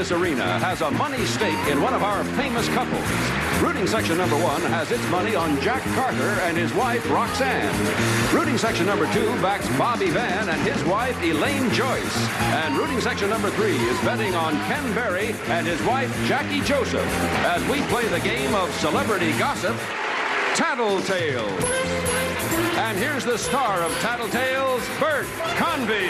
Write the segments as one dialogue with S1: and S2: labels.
S1: this arena has a money stake in one of our famous couples. Rooting section number 1 has its money on Jack Carter and his wife, Roxanne. Rooting section number 2 backs Bobby Van and his wife, Elaine Joyce. And rooting section number 3 is betting on Ken Berry and his wife, Jackie Joseph, as we play the game of celebrity gossip, Tattletales. And here's the star of Tattletales, Bert Convy.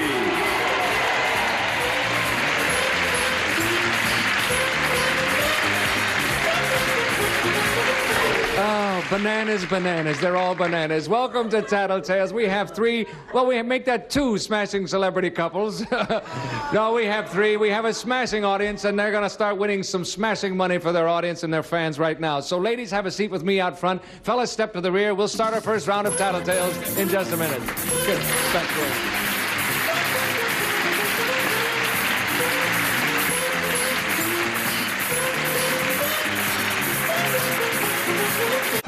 S2: Oh, bananas, bananas. They're all bananas. Welcome to Tattletales. We have 3, well, we make that 2 smashing celebrity couples. No, we have 3. We have a smashing audience, and they're going to start winning some smashing money for their audience and their fans right now. So, ladies, have a seat with me out front. Fellas, step to the rear. We'll start our first round of Tattletales in just a minute. Good. Thank you.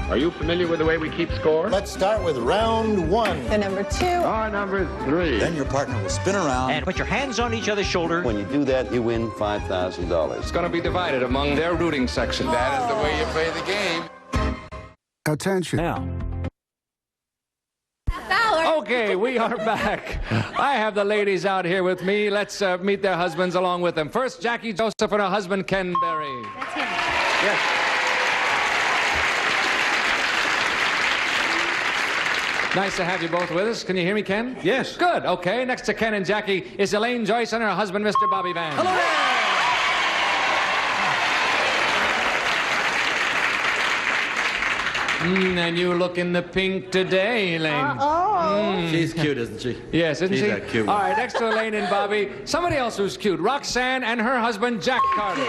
S3: Are you familiar with the way we keep score?
S4: Let's start with round 1.
S5: The number 2.
S3: Our number 3.
S4: Then your partner will spin around.
S6: And put your hands on each other's shoulder.
S7: When you do that, you win $5,000.
S3: It's going to be divided among their rooting section. That is the way you play the game.
S8: Attention.
S2: Now. Okay, we are back. I have the ladies out here with me. Let's meet their husbands along with them. First, Jackie Joseph and her husband, Ken Berry.
S5: That's him.
S2: Yes. Nice to have you both with us. Can you hear me, Ken?
S6: Yes.
S2: Good. Okay. Next to Ken and Jackie is Elaine Joyce and her husband, Mr. Bobby Van.
S6: Hello there.
S2: And you look in the pink today, Elaine.
S6: She's cute, isn't she?
S2: Yes, isn't she?
S6: She's that cute.
S2: All right, next to Elaine and Bobby, somebody else who's cute, Roxanne and her husband, Jack Carter.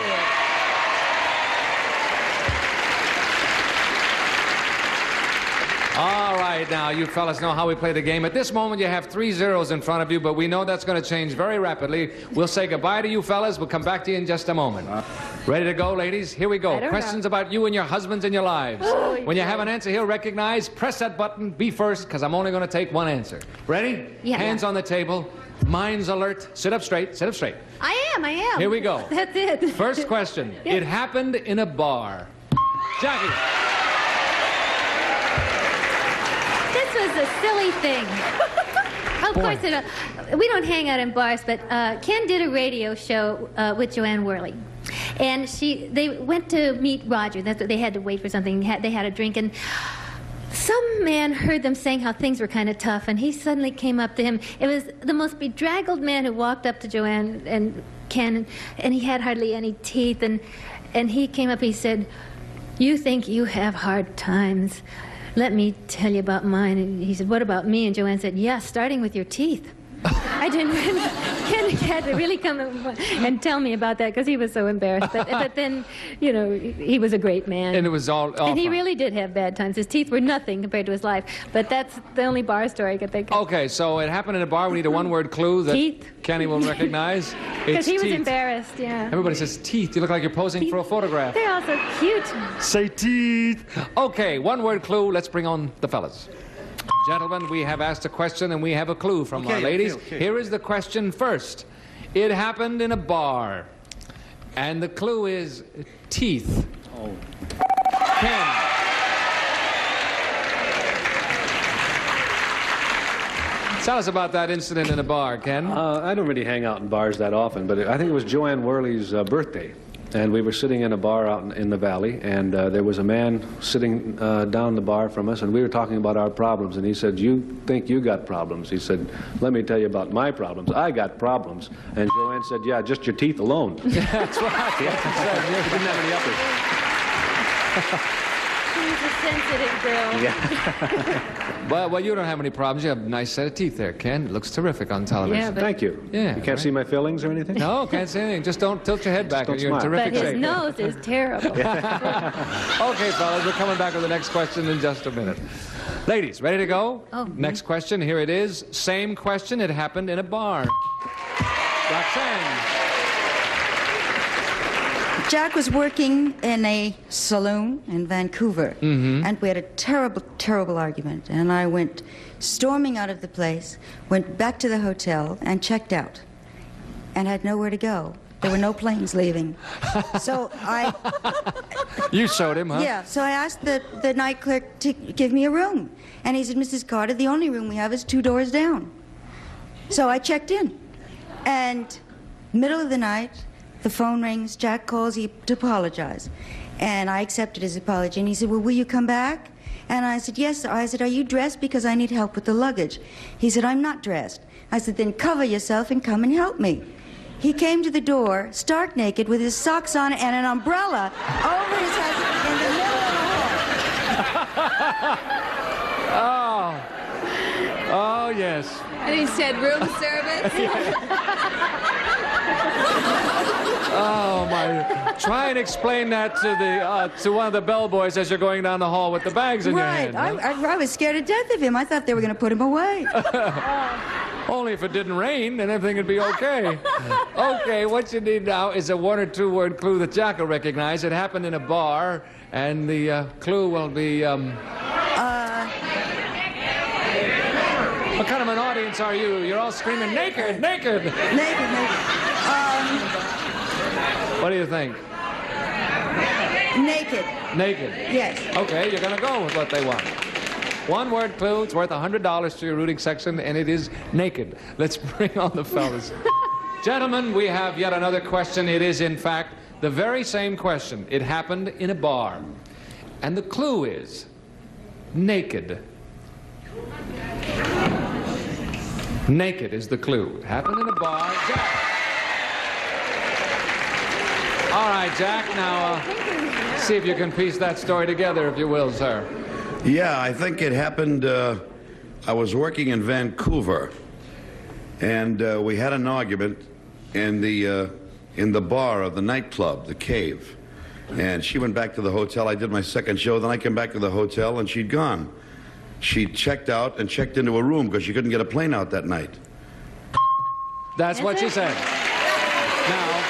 S2: All right, now, you fellas know how we play the game. At this moment, you have 3 zeros in front of you, but we know that's going to change very rapidly. We'll say goodbye to you fellas. We'll come back to you in just a moment. Ready to go, ladies? Here we go. Questions about you and your husbands and your lives.
S5: Oh,
S2: when you have an answer he'll recognize, press that button, be first, because I'm only going to take 1 answer. Ready?
S5: Yeah.
S2: Hands on the table. Minds alert. Sit up straight. Sit up straight.
S5: I am.
S2: Here we go.
S5: That's it.
S2: First question.
S5: Yes.
S2: It happened in a bar. Jackie.
S5: This was a silly thing. Of course, we don't hang out in bars, but Ken did a radio show with Joanne Worley. And they went to meet Roger. That's what they had to wait for something. They had a drink, and some man heard them saying how things were kind of tough, and he suddenly came up to him. It was the most bedraggled man who walked up to Joanne and Ken, and he had hardly any teeth, and he came up, he said, "You think you have hard times. Let me tell you about mine." And he said, "What about me?" And Joanne said, "Yeah, starting with your teeth." I didn't. Ken had to really come and tell me about that because he was so embarrassed. But then, you know, he was a great man.
S2: And it was all
S5: And he
S2: fun.
S5: really did have bad times. His teeth were nothing compared to his life. But that's the only bar story I could think of.
S2: Okay, so it happened in a bar. We need a 1-word clue that
S5: Teeth.
S2: Kenny will recognize.
S5: Because he was
S2: teeth.
S5: embarrassed, yeah.
S2: Everybody says teeth. You look like you're posing for a photograph.
S5: They're all so cute.
S2: Say teeth. Okay, 1-word clue. Let's bring on the fellas. Gentlemen, we have asked a question and we have a clue from our ladies.
S6: Okay.
S2: Here is the question first. It happened in a bar. And the clue is teeth.
S6: Oh.
S2: Ken. Tell us about that incident in a bar, Ken.
S9: I don't really hang out in bars that often, but I think it was Joanne Worley's birthday. And we were sitting in a bar out in the valley, and there was a man sitting down the bar from us, and we were talking about our problems. And he said, "You think you got problems?" He said, "Let me tell you about my problems. I got problems." And Joanne said, "Yeah, just your teeth alone."
S2: That's right.
S9: He didn't have any others.
S5: She's a sensitive girl.
S9: Yeah.
S2: Well, you don't have any problems. You have a nice set of teeth there, Ken. It looks terrific on television.
S5: Yeah, but
S9: Thank you.
S2: Yeah,
S9: You can't see my fillings or anything?
S2: No, can't say anything. Just don't tilt your head back.
S9: don't
S2: You're in
S9: smile.
S2: terrific
S5: But his
S2: shape.
S5: nose is terrible.
S2: Okay, fellas, we're coming back with the next question in just a minute. Ladies, ready to go?
S5: Oh,
S2: Next question, here it is. Same question, it happened in a bar. Roxanne.
S10: Jack was working in a saloon in Vancouver, and we had a terrible, terrible argument. And I went storming out of the place, went back to the hotel, and checked out, and had nowhere to go. There were no planes leaving. So
S2: You showed him, huh?
S10: yeah, so I asked the night clerk to give me a room. And he said, Mrs. Carter, the only room we have is 2 doors down. So I checked in. And middle of the night, the phone rings, Jack calls to apologize. And I accepted his apology. And he said, well, will you come back? And I said, yes, sir. I said, are you dressed? Because I need help with the luggage. He said, I'm not dressed. I said, then cover yourself and come and help me. He came to the door, stark naked, with his socks on and an umbrella over his head in the middle of the hall.
S2: Oh, yes.
S8: And he said, room service?
S2: Oh, my. Try and explain that to one of the bellboys as you're going down the hall with the bags in your hand.
S10: Right.
S2: Huh?
S10: I was scared to death of him. I thought they were going to put him away.
S2: Only if it didn't rain, then everything would be okay. Okay, what you need now is a 1 or 2 word clue that Jack will recognize. It happened in a bar, and the clue will be, what kind of an audience are you? You're all screaming, naked, naked!
S10: Naked.
S2: What do you think?
S10: Naked.
S2: Naked.
S10: Yes.
S2: Okay, you're gonna go with what they want. 1 word clue, it's worth $100 to your rooting section, and it is naked. Let's bring on the fellas. Gentlemen, we have yet another question. It is, in fact, the very same question. It happened in a bar. And the clue is naked. Naked is the clue. It happened in a bar. Jack. All right, Jack, now see if you can piece that story together, if you will, sir.
S7: Yeah, I think it happened, I was working in Vancouver, and we had an argument in the bar of the nightclub, the Cave. And she went back to the hotel. I did my second show. Then I came back to the hotel, and she'd gone. She checked out and checked into a room because she couldn't get a plane out that night.
S2: That's what she said. Now,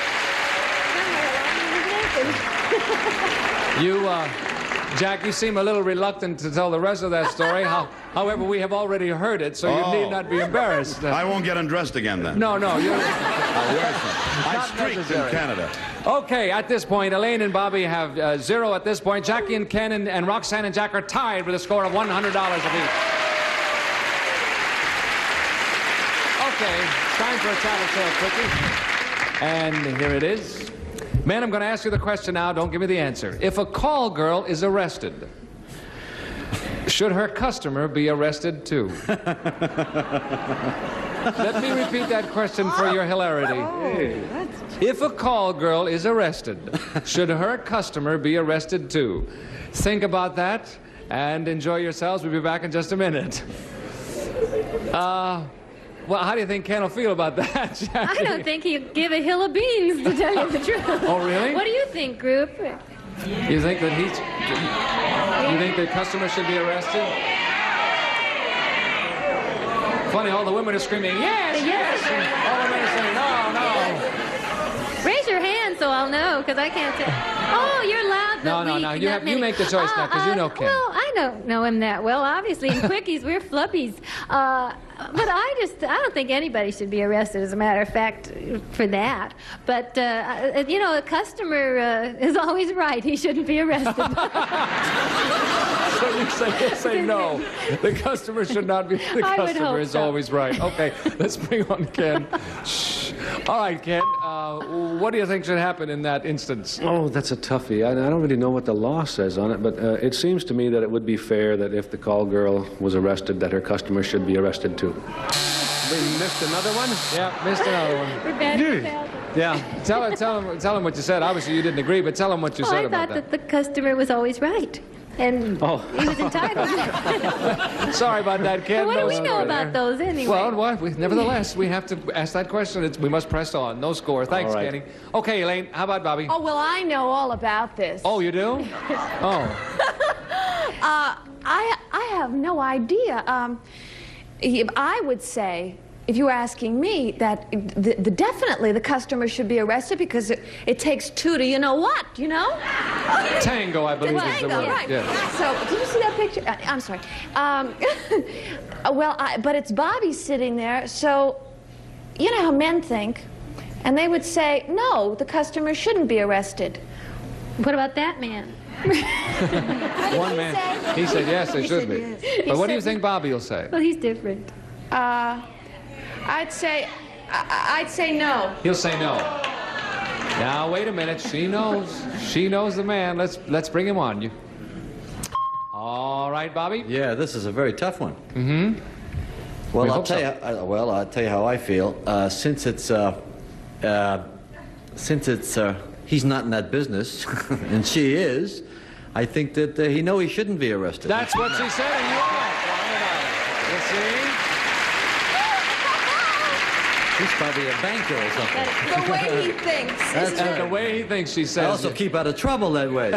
S2: you, Jack, you seem a little reluctant to tell the rest of that story. However, we have already heard it, so you need not be embarrassed.
S7: I won't get undressed again then.
S2: No, you're...
S7: I streaked in Canada.
S2: Okay, at this point, Elaine and Bobby have 0 at this point. Jackie and Ken and Roxanne and Jack are tied with a score of $100 apiece. Okay, it's time for a Tattletale quickie. And here it is. Man, I'm going to ask you the question now. Don't give me the answer. If a call girl is arrested, should her customer be arrested too? Let me repeat that question for your hilarity. If a call girl is arrested, should her customer be arrested too? Think about that and enjoy yourselves. We'll be back in just a minute. Well, how do you think Ken will feel about that, Jackie?
S5: I don't think he'd give a hill of beans, to tell you the truth.
S2: Oh, really?
S5: What do you think, group?
S2: You think that you think the customer should be arrested? Funny, all the women are screaming, yes, yes. And all the men are saying, no.
S5: Raise your hand so I'll know, because I can't say. Oh, you're loud.
S2: No. You make the choice now, because you know Ken.
S5: Well, I don't know him that well. Obviously, in quickies, we're fluppies. But I don't think anybody should be arrested, as a matter of fact, for that. But, you know, a customer is always right. He shouldn't be arrested.
S2: So you say no. The customer should not be. The customer is always right. Okay, let's bring on Ken. Shh. All right, Ken, what do you think should happen in that instance?
S9: Oh, that's a toughie. I don't really know what the law says on it, but it seems to me that it would be fair that if the call girl was arrested, that her customer should be arrested too.
S2: We missed another one? Yeah, missed another one.
S5: We're bad at that.
S2: Yeah, tell him what you said. Obviously, you didn't agree, but tell him what you said about
S5: I thought that the customer was always right. And he was entitled.
S2: Sorry about that, Ken.
S5: What do we know about those anyway?
S2: Well, nevertheless, we have to ask that question. We must press on. No score. Thanks,
S9: All right.
S2: Kenny. Okay, Elaine, how about Bobby?
S8: Oh, well, I know all about this.
S2: Oh, you do? Oh.
S8: I have no idea. I would say, if you were asking me, that definitely the customer should be arrested because it takes 2 to you know what, you know?
S2: Tango, I believe, is the word.
S8: Right.
S2: Yes.
S8: So, did you see that picture? I'm sorry. Well, but it's Bobby sitting there, so you know how men think. And they would say, no, the customer shouldn't be arrested.
S5: What about that man?
S2: One man. He said yes, they should be.
S10: yes.
S2: But what do you think Bobby will say?
S5: Well, he's different.
S8: I'd say no.
S2: He'll say no. Now wait a minute. She knows. She knows the man. Let's bring him on. You. All right, Bobby.
S6: Yeah, this is a very tough one.
S2: Mm-hmm.
S6: Well,
S2: We
S6: I'll
S2: hope
S6: tell
S2: so.
S6: you. I'll tell you how I feel. Since he's not in that business, and she is, I think that he shouldn't be arrested.
S2: That's what she said, and you're right. You see?
S6: He's probably a banker or something.
S8: The way he thinks.
S2: And the way he thinks, she
S6: I
S2: says.
S6: also keep out of trouble that way.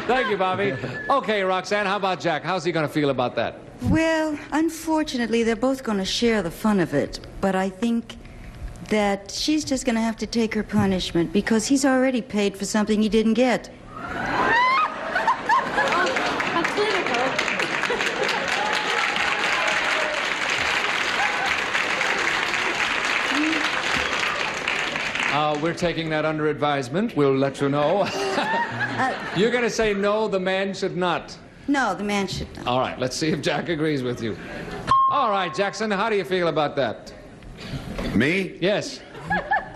S2: Thank you, Bobby. Okay, Roxanne, how about Jack? How's he going to feel about that?
S10: Well, unfortunately, they're both going to share the fun of it. But I think that she's just going to have to take her punishment because he's already paid for something he didn't get.
S5: How clinical.
S2: We're taking that under advisement. We'll let you know. You're going to say no, the man should not.
S10: No, the man should not.
S2: All right, let's see if Jack agrees with you. All right, Jackson, how do you feel about that?
S7: Me?
S2: Yes.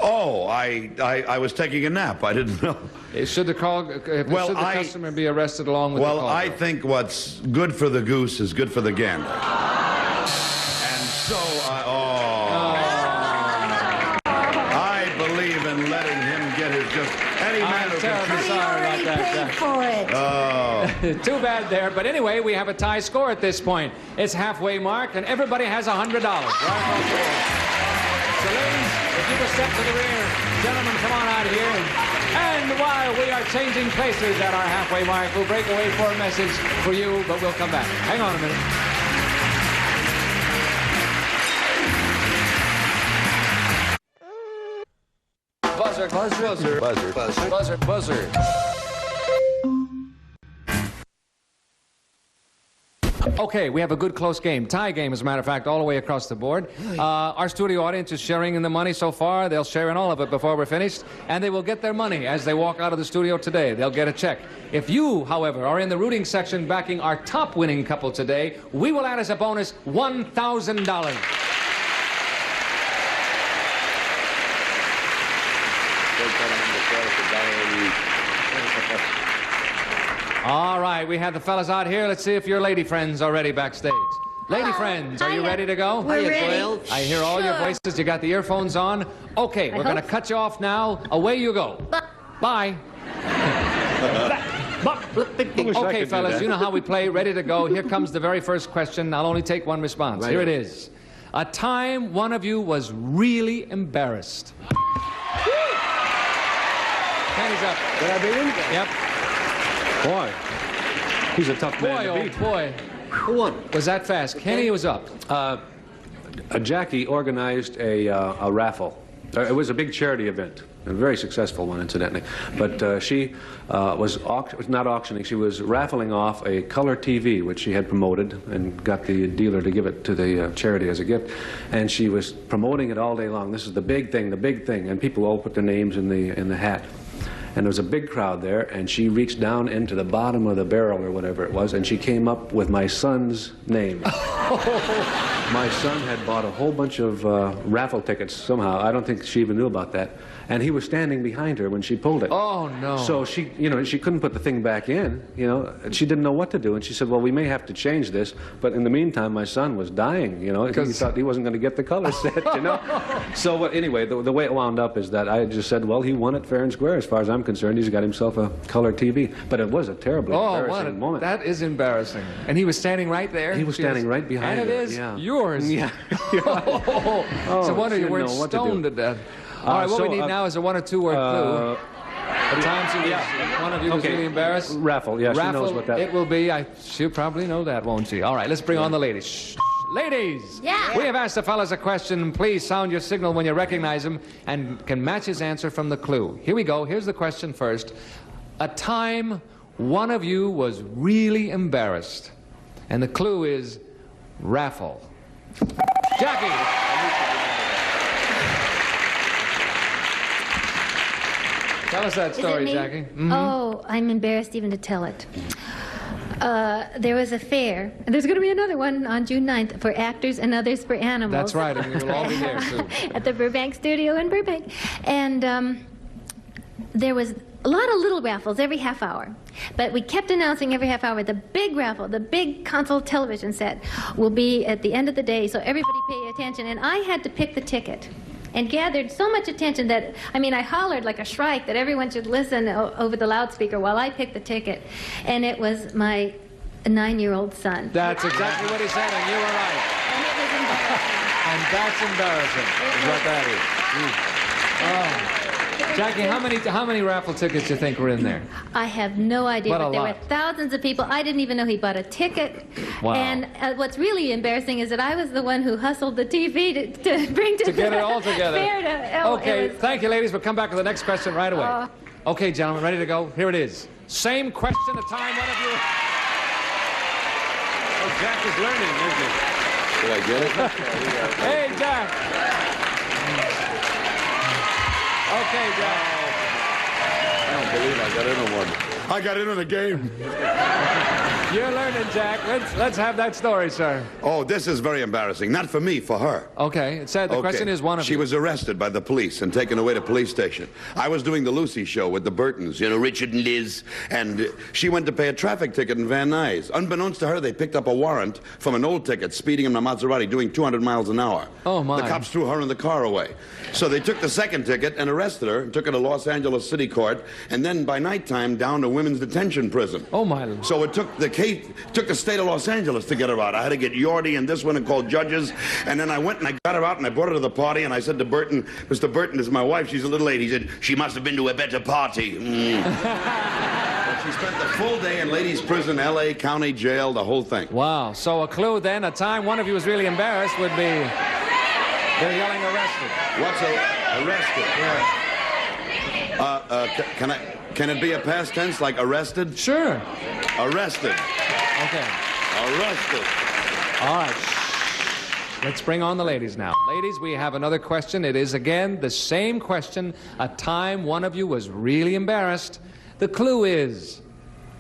S7: Oh, I was taking a nap. I didn't know.
S2: Should the customer be arrested along with the
S7: Well,
S2: caller?
S7: I think what's good for the goose is good for the gander. And so, I believe in letting him get his just any man who can
S2: terribly sorry about that,
S10: Paid
S2: Jack.
S10: for it.
S2: Too bad there. But anyway, we have a tie score at this point. It's halfway mark, and everybody has $100. Right across the board. So, ladies, if you will step to the rear, gentlemen, come on out here. And while we are changing places at our halfway mark, we'll break away for a message for you, but we'll come back. Hang on a minute. Buzzer, buzzer, buzzer, buzzer, buzzer, buzzer. Okay, we have a good close game. Tie game, as a matter of fact, all the way across the board. Our studio audience is sharing in the money so far. They'll share in all of it before we're finished, and they will get their money as they walk out of the studio today. They'll get a check. If you, however, are in the rooting section backing our top winning couple today, we will add as a bonus $1,000. All right, we have the fellas out here. Let's see if your lady friends are ready backstage. Lady friends, are you
S5: hiya.
S2: ready to go?
S5: We're ready.
S2: I hear all your
S5: Sure.
S2: voices. You got the earphones on. Okay, we're going to
S5: hope
S2: cut you off now. Away you go. Bye. Okay, fellas, you know how we play. Ready to go. Here comes the very first question. I'll only take one response. Here it is. A time one of you was really embarrassed. Hands up.
S9: Did I beat him?
S2: Yep.
S9: Boy, he's a tough man
S2: Boy,
S9: to
S2: oh
S9: beat.
S2: boy.
S6: Who won?
S2: Was that fast? Kenny was up.
S9: Jackie organized a raffle. It was a big charity event, a very successful one, incidentally. But she was not auctioning. She was raffling off a color TV, which she had promoted and got the dealer to give it to the charity as a gift. And she was promoting it all day long. This is the big thing, the big thing. And people all put their names in the hat. And there was a big crowd there, and she reached down into the bottom of the barrel or whatever it was, and she came up with my son's name. My son had bought a whole bunch of raffle tickets somehow. I don't think she even knew about that. And he was standing behind her when she pulled it.
S2: Oh, no.
S9: So she, she couldn't put the thing back in, and she didn't know what to do. And she said, well, we may have to change this. But in the meantime, my son was dying, He thought he wasn't going to get the color set, So anyway, the way it wound up is that I just said, well, he won it fair and square. As far as I'm concerned, he's got himself a color TV. But it was a terribly embarrassing moment.
S2: That is embarrassing. And he was standing right there?
S9: He was standing right behind
S2: and
S9: her.
S2: And it is
S9: yeah.
S2: yours?
S9: Yeah.
S2: So wonder you weren't stoned to death. All right, what we need now is a one or two word clue. At times one of you was really embarrassed.
S9: Raffle, yeah, she knows what that is.
S2: It will be. She'll probably know that, won't she? All right, let's bring on the ladies. Shh. Ladies!
S5: Yeah.
S2: We have asked the fellas a question. Please sound your signal when you recognize him and can match his answer from the clue. Here we go. Here's the question first. A time one of you was really embarrassed. And the clue is raffle. Jackie! Tell us that
S5: Is it
S2: story,
S5: me?
S2: Jackie. Mm-hmm.
S5: Oh, I'm embarrassed even to tell it. There was a fair, and there's going to be another one on June 9th for actors and others for animals.
S2: That's right, and we will all be there soon.
S5: At the Burbank studio in Burbank. And there was a lot of little raffles every half hour. But we kept announcing every half hour the big raffle, the big console television set will be at the end of the day, so everybody pay attention. And I had to pick the ticket. And gathered so much attention that, I mean, I hollered like a shrike that everyone should listen over the loudspeaker while I picked the ticket. And it was my 9-year-old son.
S2: That's exactly what he said, and you were right.
S5: And it was embarrassing.
S2: And that's embarrassing, is what that is. Oh. Jackie, how many raffle tickets do you think were in there?
S5: I have no idea,
S2: What a
S5: but there
S2: lot.
S5: were thousands of people. I didn't even know he bought a ticket.
S2: Wow.
S5: And what's really embarrassing is that I was the one who hustled the TV to bring to
S2: get it all together.
S5: fair to,
S2: Okay, thank you, ladies. We'll come back to the next question right away. Okay, gentlemen, ready to go? Here it is. Same question, a time, one of you.
S3: Oh, Jack is learning, isn't he?
S7: Did I get it?
S2: Hey, Jack. Okay, Jack.
S7: I don't believe I got in on one. I got in on the game.
S2: You're learning, Jack. Let's have that story, sir.
S7: Oh, this is very embarrassing. Not for me, for her.
S2: Okay, it said the question is one of
S7: She
S2: you.
S7: was arrested by the police and taken away to police station. I was doing the Lucy show with the Burtons, you know, Richard and Liz, and she went to pay a traffic ticket in Van Nuys. Unbeknownst to her, they picked up a warrant from an old ticket, speeding in a Maserati, doing 200 miles an hour.
S2: Oh, my.
S7: The cops threw her and the car away. So they took the second ticket and arrested her and took her to Los Angeles City Court, and then by nighttime down to women's detention prison.
S2: Oh, my.
S7: So it took the state of Los Angeles to get her out. I had to get Yorty and this one and call judges. And then I went and I got her out and I brought her to the party and I said to Burton, Mr. Burton is my wife. She's a little lady. He said, she must have been to a better party. But she spent the full day in ladies' prison, L.A. County Jail, the whole thing.
S2: Wow. So a clue then, a time one of you was really embarrassed would be they're yelling arrested.
S7: What's arrested?
S2: Yeah.
S7: Can it be a past tense like arrested?
S2: Sure.
S7: Arrested.
S2: Okay.
S7: Arrested.
S2: All right. Let's bring on the ladies now. Ladies, we have another question. It is, again, the same question. A time one of you was really embarrassed. The clue is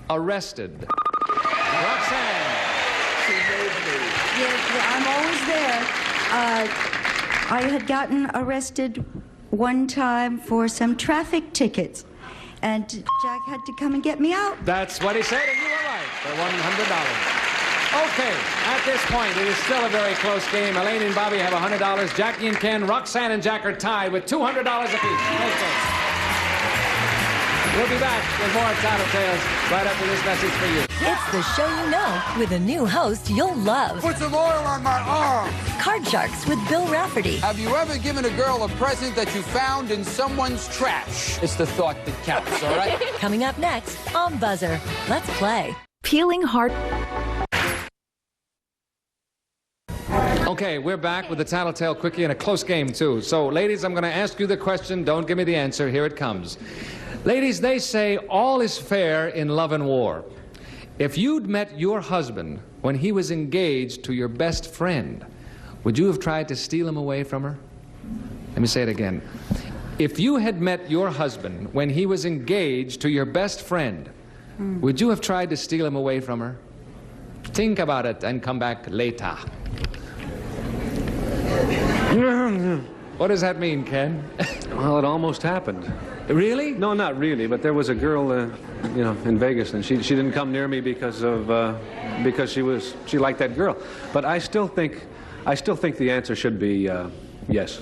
S2: arrested. Roxanne.
S10: Yes, I'm always there. I had gotten arrested one time for some traffic tickets, and Jack had to come and get me out.
S2: That's what he said, and you were right, for $100. Okay, at this point, it is still a very close game. Elaine and Bobby have $100. Jackie and Ken, Roxanne and Jack are tied with $200 apiece. Okay. We'll be back with more Tattletales right after this message for you.
S11: It's the show you know with a new host you'll love.
S3: Put some oil on my arm.
S11: Card Sharks with Bill Rafferty.
S3: Have you ever given a girl a present that you found in someone's trash? It's the thought that counts, all right?
S11: Coming up next on Buzzer. Let's play. Peeling heart.
S2: Okay, we're back with the Tattletale Quickie and a close game, too. So, ladies, I'm going to ask you the question. Don't give me the answer. Here it comes. Ladies, they say all is fair in love and war. If you'd met your husband when he was engaged to your best friend, would you have tried to steal him away from her? Let me say it again. If you had met your husband when he was engaged to your best friend, would you have tried to steal him away from her? Think about it and come back later. What does that mean, Ken?
S9: Well, it almost happened.
S2: Really?
S9: No, not really, but there was a girl, in Vegas, and she didn't come near me because she liked that girl. But I still think the answer should be yes.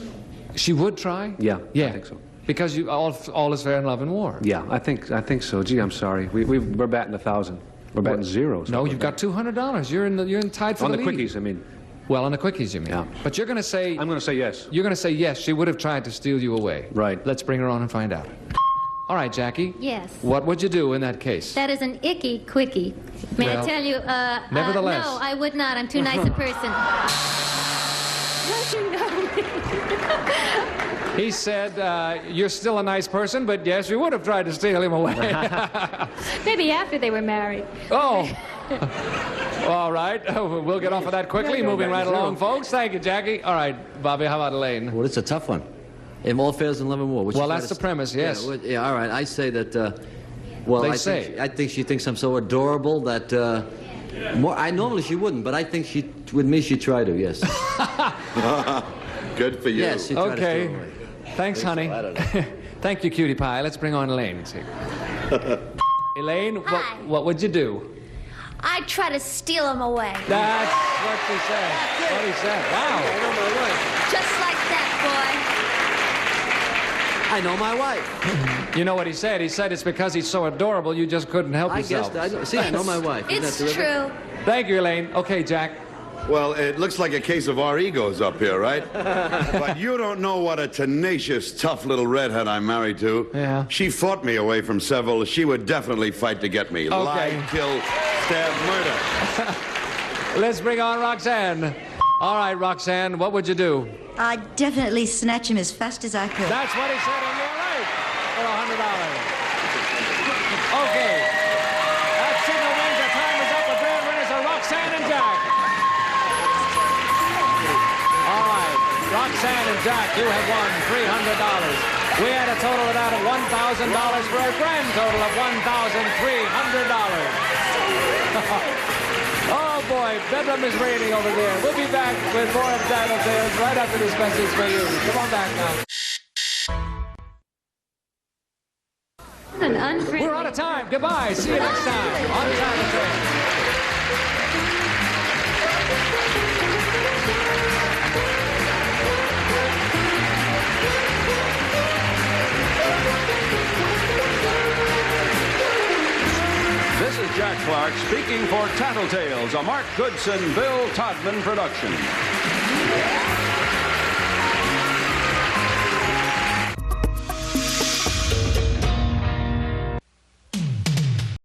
S2: She would try?
S9: Yeah,
S2: yeah.
S9: I think so.
S2: Because all is fair in love and war.
S9: Yeah, I think so. Gee, I'm sorry. We're batting 1,000. We're batting zeros.
S2: No, you've got $200. You're in tied for
S9: on
S2: the
S9: the
S2: lead.
S9: quickies, I mean.
S2: Well, on the quickies, you mean?
S9: Yeah.
S2: But you're going to say...
S9: I'm going to say yes.
S2: You're going to say yes. She would have tried to steal you away.
S9: Right.
S2: Let's bring her on and find out. All right, Jackie.
S5: Yes.
S2: What would you do in that case?
S5: That is an icky quickie. May
S2: Well,
S5: I tell you?
S2: nevertheless.
S5: No, I would not. I'm too nice a person. Don't you know me?
S2: He said, you're still a nice person, but yes, you would have tried to steal him away.
S5: Maybe after they were married.
S2: Oh. All right. We'll get off of that quickly. Moving right along, folks. Thank you, Jackie. All right, Bobby, how about Elaine?
S6: Well, it's a tough one. In All Fails in Love and War.
S2: Well, that's the premise, yes.
S6: Yeah, all right. I say that, well, I think she thinks I'm so adorable that, normally she wouldn't, but I think with me she'd try to, yes.
S7: Good for you.
S6: Yes, she'd try to
S2: Okay.
S6: throw away.
S2: Thanks, honey.
S6: So, I don't know.
S2: Thank you, cutie pie. Let's bring on Elaine. Elaine,
S12: Hi.
S2: what would you do?
S12: I'd try to steal him away.
S2: That's what she said. What he said. Wow.
S6: I know my wife.
S12: Just like that,
S6: I know my wife.
S2: You know what he said? He said it's because he's so adorable you just couldn't help
S6: I
S2: yourself.
S6: guess. I know my wife.
S12: boy.
S6: Isn't
S12: It's
S6: that terrific?
S12: true.
S2: Thank you, Elaine. Okay, Jack.
S7: Well, it looks like a case of our egos up here, right? But you don't know what a tenacious, tough little redhead I'm married to.
S2: Yeah.
S7: She fought me away from several. She would definitely fight to get me.
S2: Okay.
S7: Lie, kill, stab, murder.
S2: Let's bring on Roxanne. All right, Roxanne, what would you do?
S10: I'd definitely snatch him as fast as I could.
S2: That's what he said, and you're right. For $100. Okay. That signal rings. The time is up. The grand winners are Roxanne and Jack. All right. Roxanne and Jack, you have won $300. We had a total of that of $1,000 for a grand total of $1,300. Oh, boy, bedroom is raining over there. We'll be back with more of Tattletales right after this message for you. Come on back now.
S5: An unfriendly.
S2: We're out of time. Goodbye. See you next time on Tattletales.
S1: This is Jack Clark speaking for Tattletales, a Mark Goodson, Bill Todman production.